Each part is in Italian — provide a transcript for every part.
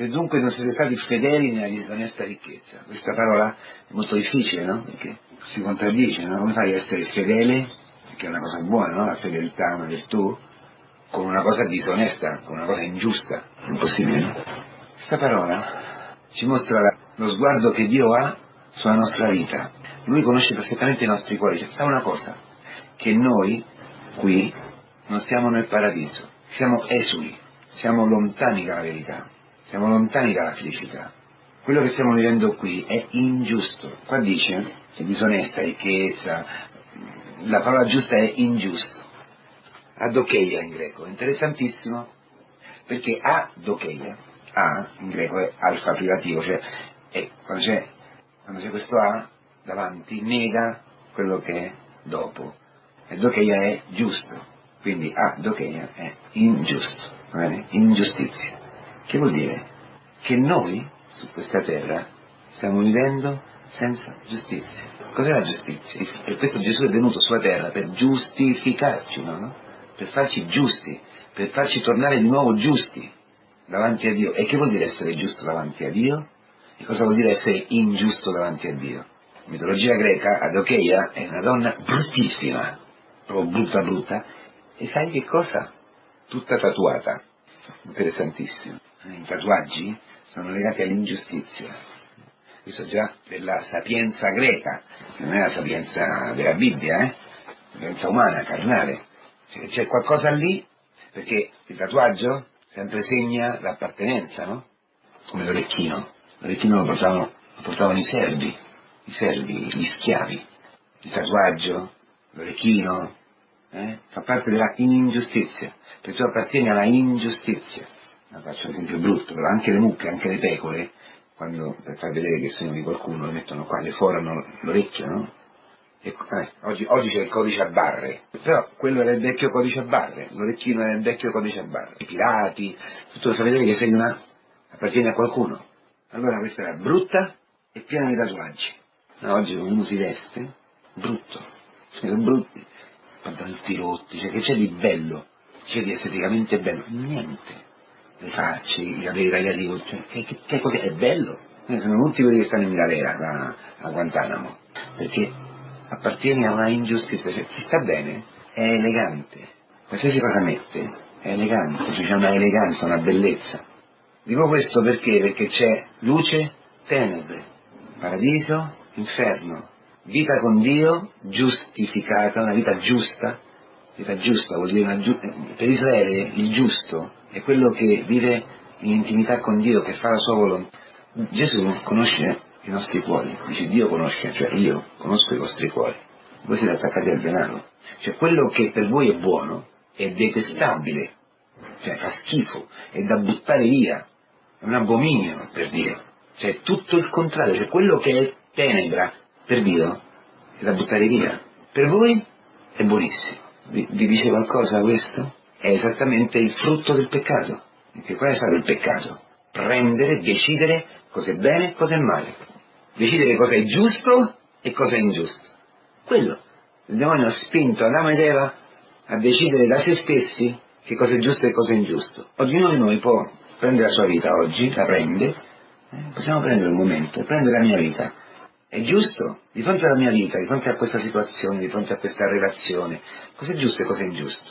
Se dunque non siete stati fedeli nella disonesta ricchezza. Questa parola è molto difficile, no? Perché si contraddice, no? Come fai a essere fedele, che è una cosa buona, no? La fedeltà è una virtù, con una cosa disonesta, con una cosa ingiusta. È impossibile, no? Questa parola ci mostra lo sguardo che Dio ha sulla nostra vita. Lui conosce perfettamente i nostri cuori. Cioè, sa una cosa, che noi qui non stiamo nel paradiso, siamo esuli, siamo lontani dalla verità, siamo lontani dalla felicità. Quello che stiamo vivendo qui è ingiusto. Qua dice che disonesta, ricchezza, la parola giusta è ingiusto. Adokeia in greco, interessantissimo, perché adokeia, a in greco è alfa privativo, cioè quando c'è questo a davanti nega quello che è dopo. E dokeia è giusto, quindi adokeia è ingiusto, va bene? Ingiustizia. Che vuol dire? Che noi su questa terra stiamo vivendo senza giustizia. Cos'è la giustizia? Per questo Gesù è venuto sulla terra per giustificarci, no? Per farci giusti, per farci tornare di nuovo giusti davanti a Dio. E che vuol dire essere giusto davanti a Dio? E cosa vuol dire essere ingiusto davanti a Dio? In mitologia greca, Adokeia è una donna bruttissima, proprio brutta, e sai che cosa? Tutta tatuata. Interessantissimo. I tatuaggi sono legati all'ingiustizia. Questo già della sapienza greca, che non è la sapienza della Bibbia, sapienza umana, carnale. C'è qualcosa lì, perché il tatuaggio sempre segna l'appartenenza, no? Come l'orecchino. L'orecchino lo portavano i servi, gli schiavi. Il tatuaggio, l'orecchino, fa parte della ingiustizia, perché tu appartieni alla ingiustizia. Faccio un esempio brutto, però anche le mucche, anche le pecore, quando per far vedere che sono di qualcuno, le mettono qua, le forano l'orecchio, no? E, oggi c'è il codice a barre, però quello era il vecchio codice a barre, l'orecchino era il vecchio codice a barre. I pirati, tutto per far vedere che sei appartieni a qualcuno. Allora questa era brutta e piena di tatuaggi. Oggi uno si veste, brutto, sono brutti, pantaloni tutti rotti, cioè che c'è di bello, c'è di esteticamente bello? Niente. Le facce, i capelli tagliati, cioè, che cos'è? È bello. Sono tutti quelli che stanno in galera a Guantanamo, perché appartieni a una ingiustizia, cioè chi sta bene è elegante, qualsiasi cosa mette è elegante, cioè c'è una eleganza, una bellezza. Dico questo perché c'è luce, tenebre, paradiso, inferno, vita con Dio, giustificata, una vita giusta. Vita giusta vuol dire per Israele il giusto è quello che vive in intimità con Dio, che fa la sua volontà. Gesù conosce i nostri cuori, dice Dio conosce, cioè io conosco i vostri cuori. Voi siete attaccati al denaro, cioè quello che per voi è buono è detestabile, cioè fa schifo, è da buttare via, è un abominio per Dio, cioè tutto il contrario, cioè quello che è tenebra per Dio è da buttare via, per voi è buonissimo. Vi dice qualcosa questo? È esattamente il frutto del peccato. Perché qual è stato il peccato? Prendere, decidere cosa è bene e cosa è male. Decidere cosa è giusto e cosa è ingiusto. Quello. Il demonio ha spinto Adamo ed Eva a decidere da se stessi che cosa è giusto e cosa è ingiusto. Ognuno di noi può prendere la sua vita oggi, la prende, possiamo prendere un momento e prendere la mia vita. È giusto? Di fronte alla mia vita, di fronte a questa situazione, di fronte a questa relazione, cosa è giusto e cosa è ingiusto?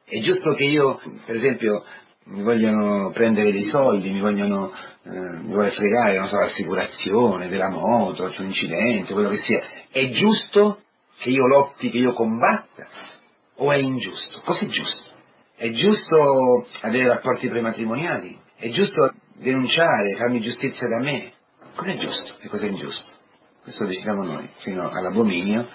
È giusto che io, per esempio, mi vogliono prendere dei soldi, mi vuole fregare, non so, l'assicurazione della moto, c'è un incidente, quello che sia. È giusto che io lotti, che io combatta? O è ingiusto? Cosa è giusto? È giusto avere rapporti prematrimoniali? È giusto denunciare, farmi giustizia da me? Cosa è giusto e cosa è ingiusto? Questo lo decidiamo noi, fino all'abominio,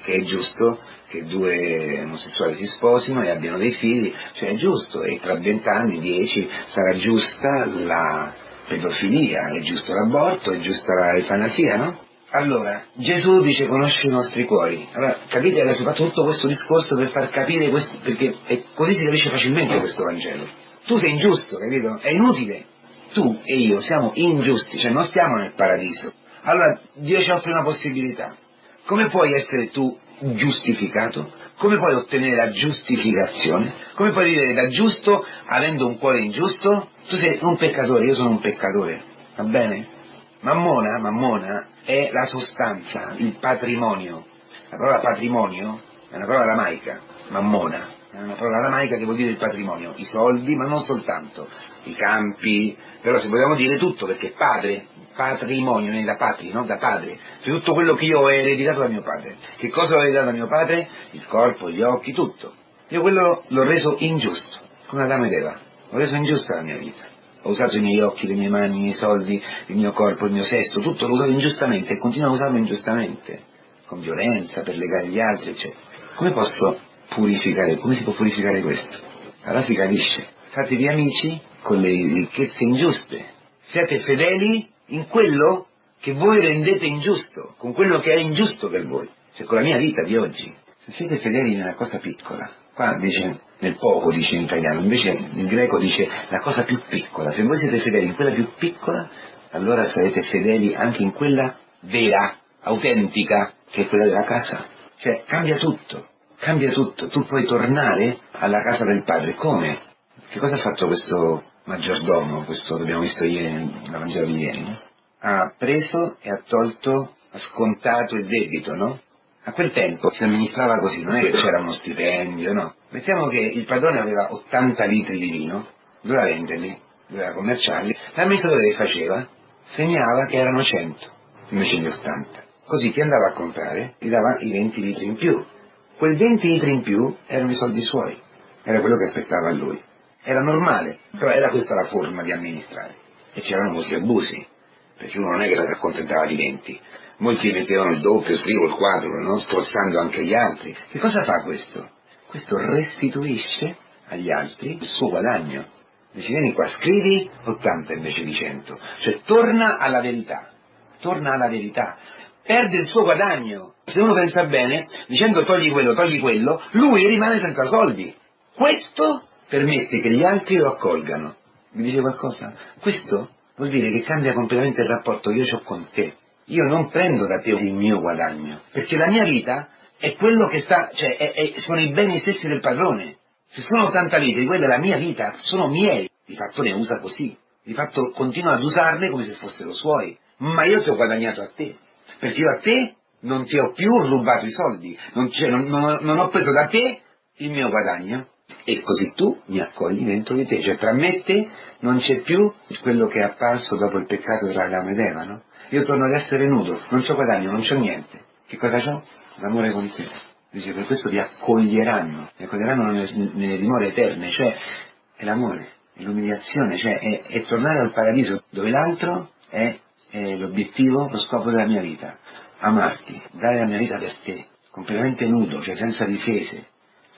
che è giusto che due omosessuali si sposino e abbiano dei figli, cioè è giusto, e tra 20 anni, 10, sarà giusta la pedofilia, è giusto l'aborto, è giusta l'eutanasia, no? Allora, Gesù dice conosce i nostri cuori. Allora, capite, adesso ho fatto tutto questo discorso per far capire questo, perché così si capisce facilmente questo Vangelo. Tu sei ingiusto, capito? È inutile. Tu e io siamo ingiusti, cioè non stiamo nel paradiso. Allora Dio ci offre una possibilità. Come puoi essere tu giustificato? Come puoi ottenere la giustificazione? Come puoi vivere da giusto avendo un cuore ingiusto? Tu sei un peccatore, io sono un peccatore, va bene? Mammona è la sostanza, il patrimonio. La parola patrimonio è una parola aramaica, mammona, è una parola aramaica che vuol dire il patrimonio, i soldi, ma non soltanto, i campi, però se vogliamo dire tutto, perché padre, patrimonio, viene da patri, no? Da padre, cioè tutto quello che io ho ereditato da mio padre. Che cosa ho ereditato da mio padre? Il corpo, gli occhi, tutto. Io quello l'ho reso ingiusto, come Adamo ed Eva, ho reso ingiusta la mia vita. Ho usato i miei occhi, le mie mani, i miei soldi, il mio corpo, il mio sesso, tutto l'ho usato ingiustamente e continuo a usarlo ingiustamente, con violenza, per legare gli altri, eccetera. Come posso purificare? Come si può purificare questo? Allora si capisce. Fatevi amici con le ricchezze ingiuste. Siate fedeli in quello che voi rendete ingiusto, con quello che è ingiusto per voi. Cioè con la mia vita di oggi. Se siete fedeli nella cosa piccola, qua dice nel poco, dice in italiano, invece il greco dice la cosa più piccola. Se voi siete fedeli in quella più piccola, allora sarete fedeli anche in quella vera, autentica, che è quella della casa. Cioè cambia tutto, tu puoi tornare alla casa del padre. Come? Che cosa ha fatto questo maggiordomo, questo che abbiamo visto ieri, nella Vangelo di ieri, no? Ha preso e ha tolto, ha scontato il debito, no? A quel tempo si amministrava così, non è che c'era uno stipendio, no? Mettiamo che il padrone aveva 80 litri di vino, doveva venderli, doveva commerciarli, l'amministratore che faceva? Segnava che erano 100, invece di 80. Così chi andava a comprare gli dava i 20 litri in più. Quel 20 litri in più erano i soldi suoi, era quello che aspettava a lui. Era normale, però era questa la forma di amministrare. E c'erano molti abusi, perché uno non è che si accontentava di 20. Molti mettevano il doppio, il triplo, il quadruplo, no? Strozzando anche gli altri. Che cosa fa questo? Questo restituisce agli altri il suo guadagno. Dice, vieni qua, scrivi 80 invece di 100. Cioè torna alla verità. Perde il suo guadagno. Se uno pensa bene, dicendo togli quello, lui rimane senza soldi. Questo permette che gli altri lo accolgano. Vi dice qualcosa? Questo vuol dire che cambia completamente il rapporto che io ho con te. Io non prendo da te il mio guadagno, perché la mia vita è quello che sta, cioè sono i beni stessi del padrone. Se sono 80 litri, quella è la mia vita, sono miei. Di fatto ne usa così, di fatto continua ad usarne come se fossero suoi, ma io ti ho guadagnato a te, perché io a te non ti ho più rubato i soldi, non ho preso da te il mio guadagno, e così tu mi accogli dentro di te, cioè tra me e te non c'è più quello che è apparso dopo il peccato tra Adamo ed Eva, no? Io torno ad essere nudo, non c'ho guadagno, non c'ho niente. Che cosa c'ho? L'amore con te. Dice, per questo vi accoglieranno nelle dimore eterne, cioè è l'amore, è l'umiliazione, cioè è tornare al paradiso, dove l'altro è l'obiettivo, lo scopo della mia vita. Amarti, dare la mia vita per te, completamente nudo, cioè senza difese.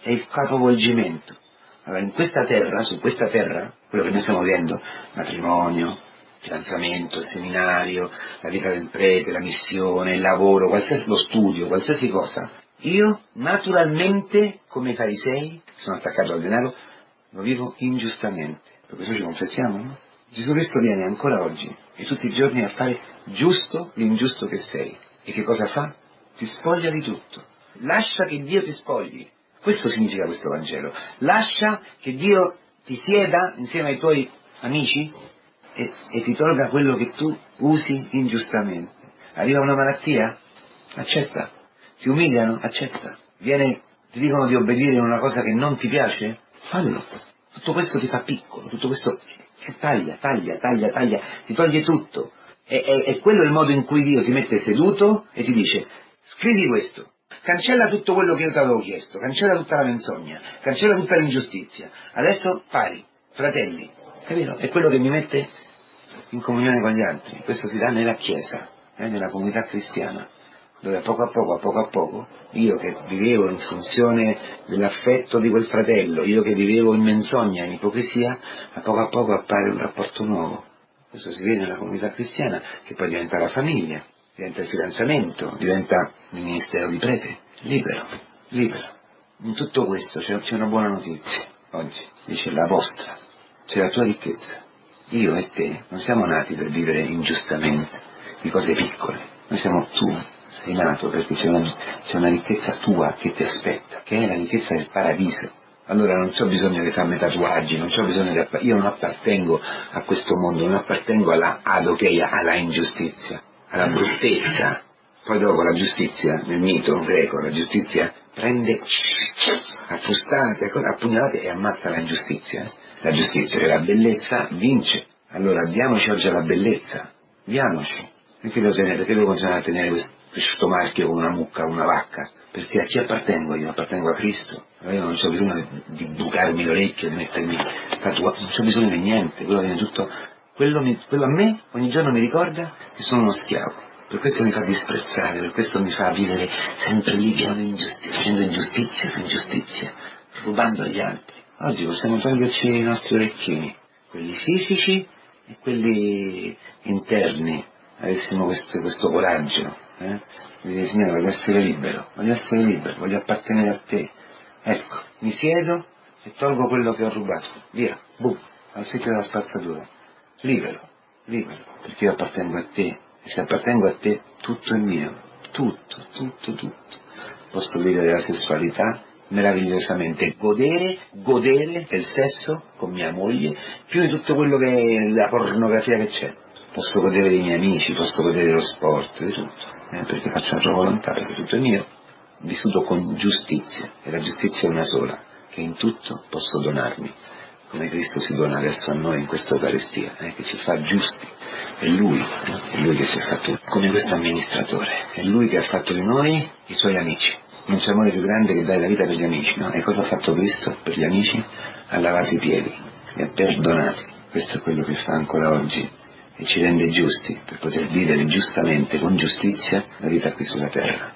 È il capovolgimento. Allora in questa terra, su questa terra, quello che noi stiamo vedendo, matrimonio, fidanzamento, seminario, la vita del prete, la missione, il lavoro, lo studio, qualsiasi cosa, io naturalmente, come i farisei, sono attaccato al denaro, lo vivo ingiustamente. Per questo ci confessiamo, no? Gesù Cristo viene ancora oggi e tutti i giorni a fare giusto l'ingiusto che sei. E che cosa fa? Ti spoglia di tutto. Lascia che Dio ti spogli. Questo significa questo Vangelo. Lascia che Dio ti sieda insieme ai tuoi amici e ti tolga quello che tu usi ingiustamente. Arriva una malattia? Accetta. Ti umiliano? Accetta. Ti dicono di obbedire in una cosa che non ti piace? Fallo. Tutto questo ti fa piccolo, tutto questo taglia, ti toglie tutto. E quello è il modo in cui Dio ti mette seduto e ti dice, scrivi questo. Cancella tutto quello che io ti avevo chiesto, cancella tutta la menzogna, cancella tutta l'ingiustizia. Adesso pari, fratelli, capito? È quello che mi mette in comunione con gli altri. Questo si dà nella Chiesa, nella comunità cristiana, dove a poco a poco, io che vivevo in funzione dell'affetto di quel fratello, io che vivevo in menzogna, in ipocrisia, a poco appare un rapporto nuovo. Questo si vede nella comunità cristiana, che poi diventa la famiglia, diventa il fidanzamento, diventa il ministero di prete, libero. In tutto questo c'è una buona notizia oggi, dice la vostra, c'è la tua ricchezza. Io e te non siamo nati per vivere ingiustamente, di cose piccole, tu sei nato perché c'è una ricchezza tua che ti aspetta, che è la ricchezza del paradiso. Allora non c'ho bisogno di farmi tatuaggi, non c'ho bisogno io non appartengo a questo mondo, non appartengo alla ingiustizia, alla bruttezza. Poi dopo la giustizia, nel mito greco, la giustizia prende a frustate, a pugnalate e ammazza la ingiustizia. La giustizia, che la bellezza, vince. Allora diamoci oggi alla bellezza, diamoci. Perché devo continuare a tenere questo marchio come una mucca, come una vacca? Perché a chi appartengo io? Appartengo a Cristo. Allora io non ho bisogno di bucarmi l'orecchio, di mettermi tatuato, non ho bisogno di niente, quello viene tutto, quello a me ogni giorno mi ricorda che sono uno schiavo. Per questo mi fa disprezzare, per questo mi fa vivere sempre lì pieno di ingiustizia, facendo ingiustizia su ingiustizia, rubando agli altri. Oggi possiamo toglierci i nostri orecchini, quelli fisici e quelli interni, avessimo questo coraggio, di dire Signore, voglio essere libero, voglio appartenere a te. Ecco, mi siedo e tolgo quello che ho rubato, via, boom, al secchio della spazzatura, libero, perché io appartengo a te, e se appartengo a te tutto è mio, tutto. Posso vivere la sessualità meravigliosamente, godere del sesso con mia moglie, più di tutto quello che è la pornografia che c'è. Posso godere dei miei amici, posso godere dello sport, di tutto, perché faccio la tua volontà, perché tutto è mio, vissuto con giustizia, e la giustizia è una sola, che in tutto posso donarmi, come Cristo si dona adesso a noi in questa Eucaristia, che ci fa giusti. È Lui che si è fatto come questo amministratore, è Lui che ha fatto di noi i Suoi amici. Non c'è amore più grande che dare la vita per gli amici, no? E cosa ha fatto Cristo per gli amici? Ha lavato i piedi, li ha perdonati. Questo è quello che fa ancora oggi e ci rende giusti per poter vivere giustamente, con giustizia, la vita qui sulla terra.